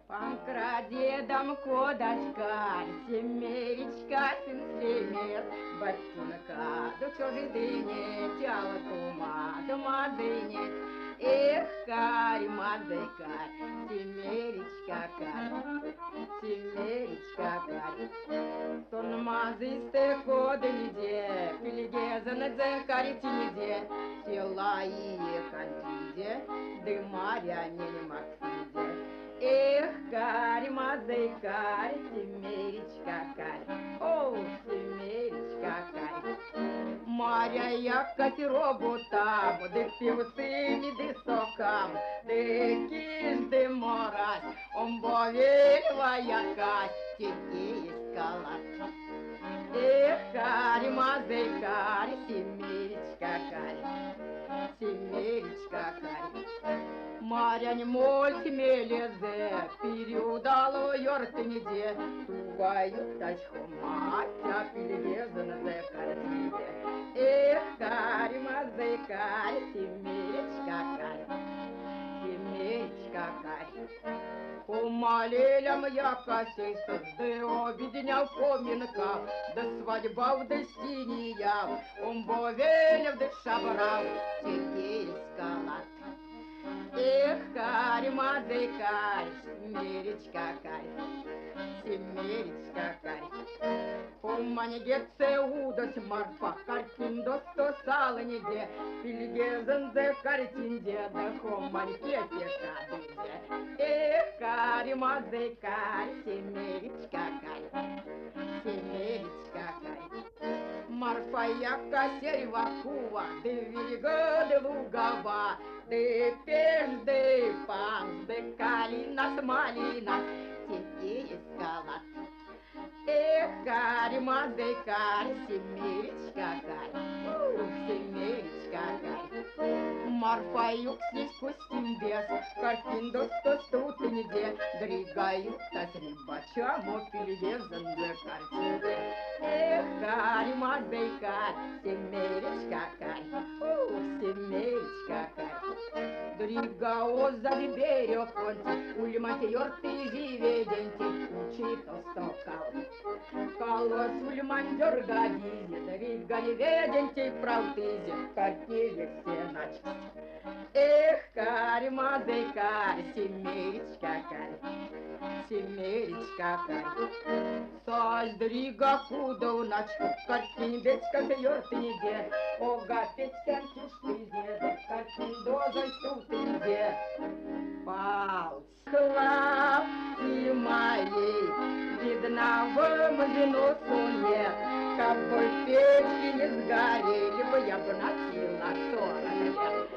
Панкрадедом кодачка, семеричка, сын семер, батюнка, до чужой дыни, тяло тума дыни. Эх, карь, мазай, карь, семеричка, карь. Сон мазисте кодениде, пилигезанедзе каритиниде, села и кантиде, дымаря не максиде. Эх, карь, мазай, карь, семеричка, карь, о, семеричка, карь. Маря, я катеробу там, де півсині, де сокам, де кіш, де морась, омбовельва якась, тільки іскала. Эх, карь, мазай, карь, семеричка, карь, семеричка, карь. Марянь мольт мелезе, переудало йортыниде, тугаю тась хоматя, пилегезанзе картиде. Эх, карь, мазай, карь, семеричка, карь, семеричка, карь. Помалелям я косейся, да обедня поминка, да свадьба в дестиния, омбовелев да шабрав, теперь скалат. Эх, карь, мазай, карь, семеричка, карь, семеричка, карь. Поманигеце удось марфа, картиндо сто саланиде, пильгезензе картинде, да хоманькете кадыде. Эх, карь, мазай, карь, семеричка, карь, семеричка, карь. Марфа яка сервакува, де вирига, де лугава, де пеш, де панс, де калинас, малинас, теперь скалат. Эх, карь, мазай, карь, семеричка, карь, семеричка, карь. Марфа юкснись пустим без, картиндо сто стутынде, дригают тас рибача, мопильезен за картинде. Эх, карь, мазай, карь, семеричка, карь, семеричка, карь. Дрига озади берег конти, ульмати йорти живеденти, учито стокал. Калос ульман дергадизи, дрига неведенти правтизи, картизи все начать. Эх, карь, мазай, карь, семеричка, карь, семеричка, карь. Сальдрига куда у ночку, картиндечка йортиниде, ога печкан киштизе, картиндозой стутиде. Пал славы моей, видно в мазину суне, как бы печки не сгорели бы, я бы носила 40 лет.